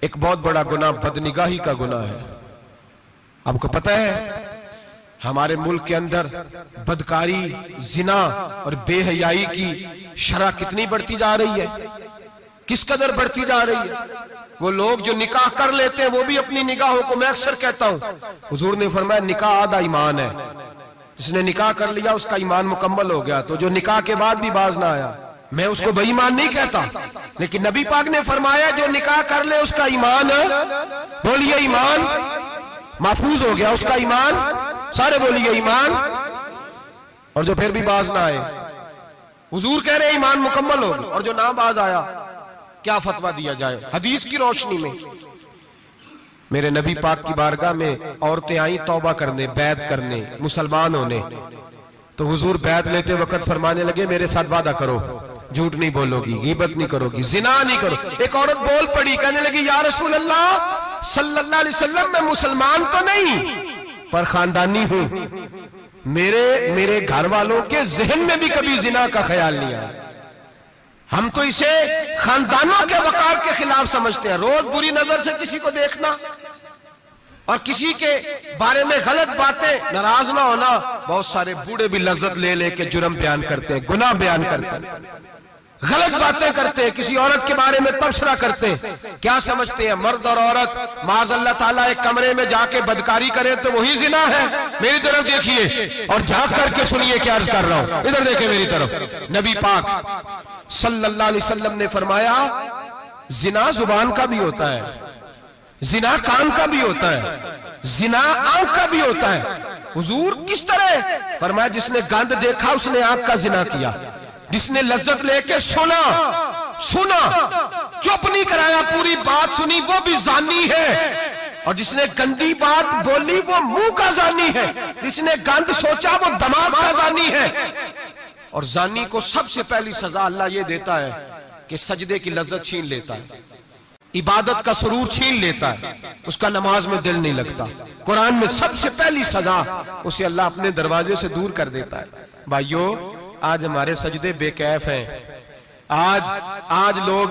ایک بہت بڑا گناہ بدنگاہی کا گناہ ہے. آپ کو پتہ ہے ہمارے ملک کے اندر بدکاری، زنا اور بے حیائی کی شرح کتنی بڑھتی جا رہی ہے، کس قدر بڑھتی جا رہی ہے. وہ لوگ جو نکاح کر لیتے ہیں وہ بھی اپنی نگاہوں کو، میں اکثر کہتا ہوں، حضور نے فرمایا نکاح آدھا ایمان ہے. جس نے نکاح کر لیا اس کا ایمان مکمل ہو گیا. تو جو نکاح کے بعد بھی باز نہ آیا، میں اس کو بے ایمان نہیں کہتا، لیکن نبی پاک نے فرمایا جو نکاح کر لے اس کا ایمان، بولیے ایمان محفوظ ہو گیا، اس کا ایمان، سارے بولیے ایمان. اور جو پھر بھی باز نہ آئے، حضور کہہ رہے ایمان مکمل ہو گیا. اور جو نہ باز آیا کیا فتویٰ دیا جائے حدیث کی روشنی میں؟ میرے نبی پاک کی بارگاہ میں عورتیں آئیں توبہ کرنے، بیعت کرنے، مسلمان ہونے. تو حضور بیعت لیتے وقت فرمانے لگے میرے ساتھ وعدہ کرو، جھوٹ نہیں بولو گی، غیبت نہیں کرو گی، زنا نہیں کرو. ایک عورت بول پڑی، کہنے لگی یا رسول اللہ صلی اللہ علیہ وسلم میں مسلمان تو نہیں پر خاندانی ہوں، میرے گھر والوں کے ذہن میں بھی کبھی زنا کا خیال نہیں آیا. ہم تو اسے خاندانوں کے وقار کے خلاف سمجھتے ہیں. روز بری نظر سے کسی کو دیکھنا اور کسی کے بارے میں غلط باتیں، ناراض نہ ہونا. بہت سارے بوڑھے بھی لذت لے لے کے جرم بیان کرتے ہیں، گناہ بیان کرتے ہیں، غلط باتیں کرتے ہیں، کسی عورت کے بارے میں تبصرہ کرتے ہیں. کیا سمجھتے ہیں مرد اور عورت معاذ اللہ تعالیٰ ایک کمرے میں جا کے بدکاری کریں تو وہی زنا ہے؟ میری طرف دیکھیے اور جھانک کر کے سنیے کیا عرض کر رہا ہوں، ادھر دیکھیں میری طرف. نبی پاک صلی اللہ علیہ وسلم نے فرمایا زنا زبان کا بھی ہوتا ہے، زنا کان کا بھی ہوتا ہے، زنا آنکھ کا بھی ہوتا ہے. حضور کس طرح؟ فرمایا جس نے گند دیکھا اس نے آنکھ کا زنا کیا، جس نے لذت لے کے سنا چپ نہیں کرایا، پوری بات سنی، وہ بھی زانی ہے. اور جس نے گندی بات بولی وہ منہ کا زانی ہے، جس نے گند سوچا وہ دماغ کا زانی ہے. اور زانی کو سب سے پہلی سزا اللہ یہ دیتا ہے کہ سجدے کی لذت چھین لیتا ہے، عبادت کا سرور چھین لیتا ہے، اس کا نماز میں دل نہیں لگتا. قرآن میں سب سے پہلی سزا اسے اللہ اپنے دروازے سے دور کر دیتا ہے. بھائیو آج ہمارے سجدے بے کیف ہیں، آج لوگ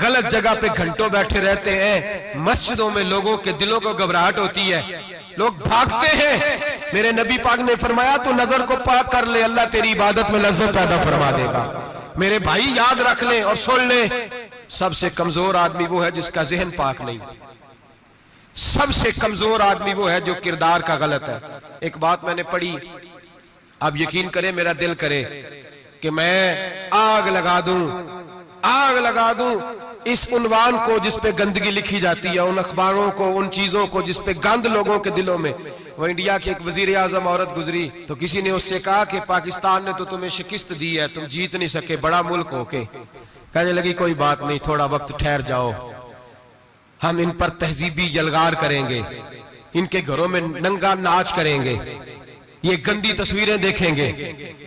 غلط جگہ پہ گھنٹوں بیٹھے رہتے ہیں. مسجدوں میں لوگوں کے دلوں کو گھبراہٹ ہوتی ہے، لوگ بھاگتے ہیں. میرے نبی پاک نے فرمایا تو نظر کو پاک کر لے، اللہ تیری عبادت میں لذت پیدا فرما دے گا. میرے بھائی یاد رکھ لیں اور سن لیں، سب سے کمزور آدمی وہ ہے جس کا ذہن پاک نہیں. سب سے کمزور آدمی وہ ہے جو کردار کا غلط ہے. ایک بات میں نے پڑھی، اب یقین کریں میرا دل کرے کہ میں آگ لگا دوں اس عنوان کو جس پہ گندگی لکھی جاتی ہے، ان اخباروں کو، ان چیزوں کو جس پہ گند لوگوں کے دلوں میں. وہ انڈیا کی ایک وزیر اعظم عورت گزری تو کسی نے اس سے کہا کہ پاکستان نے تو تمہیں شکست دی ہے، تم جیت نہیں سکے بڑا ملک ہو کے. کہنے لگی کوئی بات نہیں، تھوڑا وقت ٹھہر جاؤ، ہم ان پر تہذیبی یلغار کریں گے، ان کے گھروں میں ننگا ناچ کریں گے، یہ گندی تصویریں دیکھیں گے،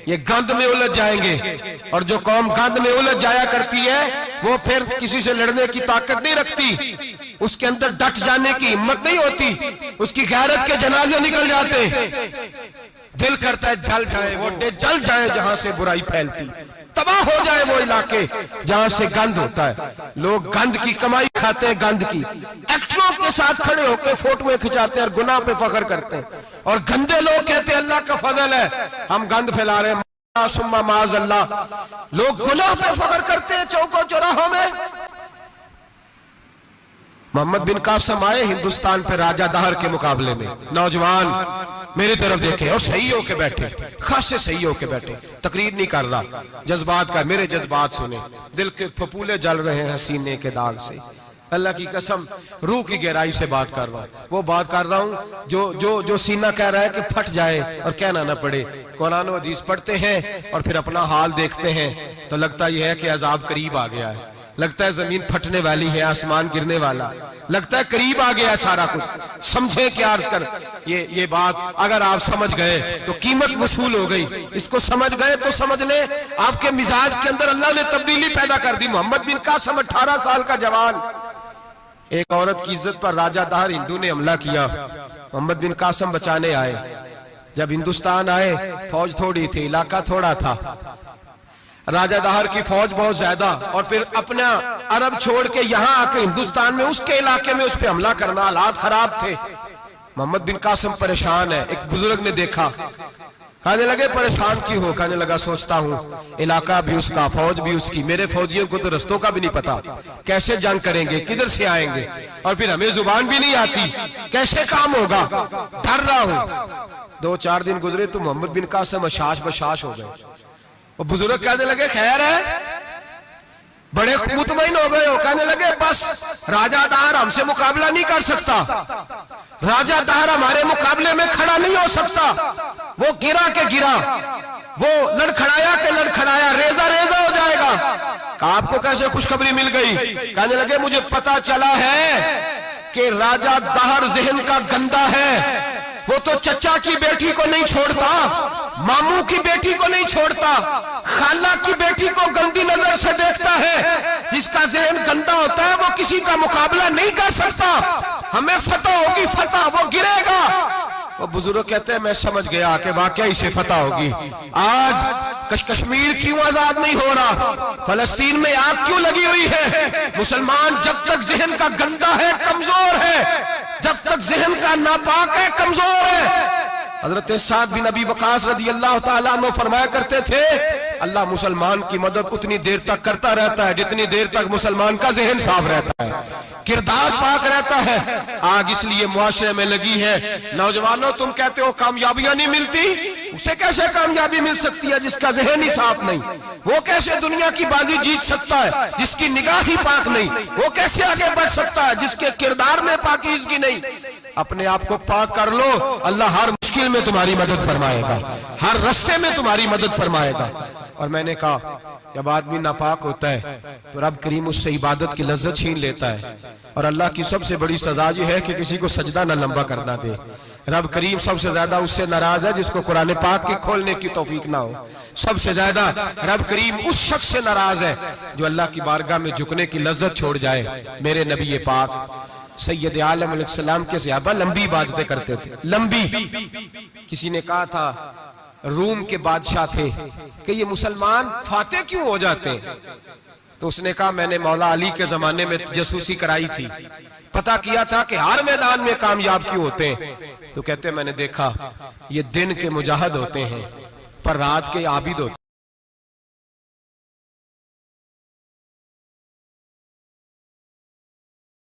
یہ گند میں الجھ جائیں گے. اور جو قوم گند میں الجھ جایا کرتی ہے وہ پھر کسی سے لڑنے کی طاقت نہیں رکھتی، اس کے اندر ڈٹ جانے کی ہمت نہیں ہوتی، اس کی غیرت کے جنازے نکل جاتے. دل کرتا ہے جل جائے وہ جل جائے جہاں سے برائی پھیلتی، تباہ ہو جائے وہ علاقے جہاں سے گند ہوتا ہے. لوگ گند کی کمائی کھاتے ہیں، گند کی ایکٹروں کے ساتھ کھڑے ہو کے فوٹویں کھچاتے ہیں اور گناہ پہ فخر کرتے ہیں. اور گندے لوگ کہتے ہیں اللہ کا فضل ہے ہم گند پھیلا رہے ہیں، ثم معاذ اللہ. لوگ گناہ پہ فخر کرتے ہیں چوکوں چوراہوں میں. محمد بن قاسم آئے ہندوستان پہ راجہ دہر کے مقابلے میں، نوجوان میری طرف دیکھیں اور صحیح ہو کے بیٹھے، خاصے صحیح ہو کے بیٹھے، تقریر نہیں کر رہا، جذبات کا، میرے جذبات سنیں، دل کے پھپولے جل رہے ہیں سینے کے داغ سے. اللہ کی قسم روح کی گہرائی سے بات کر رہا ہوں، وہ بات کر رہا ہوں جو سینہ کہہ رہا ہے کہ پھٹ جائے اور کہنا نہ پڑے. قرآن و حدیث پڑھتے ہیں اور پھر اپنا حال دیکھتے ہیں تو لگتا یہ ہے کہ عذاب قریب آ گیا ہے، لگتا ہے زمین پھٹنے والی ہے، آسمان گرنے والا، لگتا ہے قریب آ گیا سارا کچھ. سمجھیں کیا عرض کر، یہ بات اگر آپ سمجھ گئے تو قیمت وصول ہو گئی. اس کو سمجھ گئے تو سمجھ لیں آپ کے مزاج کے اندر اللہ نے تبدیلی پیدا کر دی. محمد بن قاسم 18 سال کا جوان، ایک عورت کی عزت پر راجہ دہر ہندو نے حملہ کیا، محمد بن قاسم بچانے آئے. جب ہندوستان آئے فوج تھوڑی تھی، علاقہ تھوڑا تھا، راجہ دہر کی فوج بہت زیادہ، اور پھر اپنا عرب چھوڑ کے یہاں آ کے ہندوستان میں اس کے علاقے میں اس پہ حملہ کرنا، حالات خراب تھے۔ محمد بن قاسم پریشان ہے۔ ایک بزرگ نے دیکھا، کہنے لگے پریشان کی ہو؟ کہنے لگا سوچتا ہوں علاقہ بھی اس کا، فوج بھی اس کی، میرے فوجیوں کو تو رستوں کا بھی نہیں پتا، کیسے جنگ کریں گے، کدھر سے آئیں گے، اور پھر ہمیں زبان بھی نہیں آتی، کیسے کام ہوگا، ڈر رہا ہوں۔ 2-4 دن گزرے تو محمد بن قاسم اشاش بشاش ہو گئے۔ وہ بزرگ کہنے لگے خیر ہے، بڑے مطمئن ہو گئے ہو؟ کہنے لگے بس راجہ دہر ہم سے مقابلہ نہیں کر سکتا، راجہ دہر ہمارے مقابلے میں کھڑا نہیں ہو سکتا، وہ گرا کے گرا، وہ لڑکھڑایا کے لڑکھڑایا، ریزہ ریزہ ہو جائے گا۔ کہا آپ کو کیسے خوشخبری مل گئی؟ کہنے لگے مجھے پتا چلا ہے کہ راجہ دہر ذہن کا گندا ہے، وہ تو چچا کی بیٹی کو نہیں چھوڑتا، ماموں کی بیٹی کو نہیں چھوڑتا، خالہ کی بیٹی کو گندی نظر سے دیکھتا ہے۔ جس کا ذہن گندا ہوتا ہے وہ کسی کا مقابلہ نہیں کر سکتا، ہمیں فتح ہوگی، فتح، وہ گرے گا۔ وہ بزرگ کہتے ہیں میں سمجھ گیا کہ واقعی سے فتح ہوگی۔ آج کشمیر کیوں آزاد نہیں ہو رہا، فلسطین میں آگ کیوں لگی ہوئی ہے؟ مسلمان جب تک ذہن کا گندا ہے کمزور ہے، جب تک ذہن کا ناپاک ہے کمزور ہے۔ حضرت سعد بن ابی وقاص رضی اللہ تعالیٰ عنہ فرمایا کرتے تھے اللہ مسلمان کی مدد اتنی دیر تک کرتا رہتا ہے جتنی دیر تک مسلمان کا ذہن صاف رہتا ہے، کردار پاک رہتا ہے۔ آگ اس لیے معاشرے میں لگی ہے۔ نوجوانوں تم کہتے ہو کامیابیاں نہیں ملتی، اسے کیسے کامیابی مل سکتی ہے جس کا ذہن ہی صاف نہیں؟ وہ کیسے دنیا کی بازی جیت سکتا ہے جس کی نگاہ ہی پاک نہیں؟ وہ کیسے آگے بڑھ سکتا ہے جس کے کردار میں پاکیزگی نہیں؟ اپنے آپ کو پاک کر لو، اللہ ہر مشکل میں تمہاری مدد فرمائے گا، ہر رستے میں تمہاری مدد فرمائے گا۔ اور میں نے کہا جب آدمی ناپاک ہوتا ہے تو رب کریم اس سے عبادت کی لذت چھین لیتا ہے، اور اللہ کی سب سے بڑی سزا یہ ہے کہ کسی کو سجدہ نہ لمبا کرنا دے۔ رب کریم سب سے زیادہ اس سے ناراض ہے جس کو قرآن پاک کے کھولنے کی توفیق نہ ہو۔ سب سے زیادہ رب کریم اس شخص سے ناراض ہے جو اللہ کی بارگاہ میں جھکنے کی لذت چھوڑ جائے۔ میرے نبی پاک سید عالم علیہ السلام کے صحابہ لمبی عبادتیں کرتے تھے، لمبی۔ کسی نے کہا تھا روم کے بادشاہ تھے کہ یہ مسلمان فاتح کیوں ہو جاتے ہیں؟ تو اس نے کہا میں نے مولا علی کے زمانے میں جاسوسی کرائی تھی، پتا کیا تھا کہ ہر میدان میں کامیاب کیوں ہوتے ہیں۔ تو کہتے ہیں میں نے دیکھا یہ دن کے مجاہد ہوتے ہیں پر رات کے عابد ہوتے ہیں۔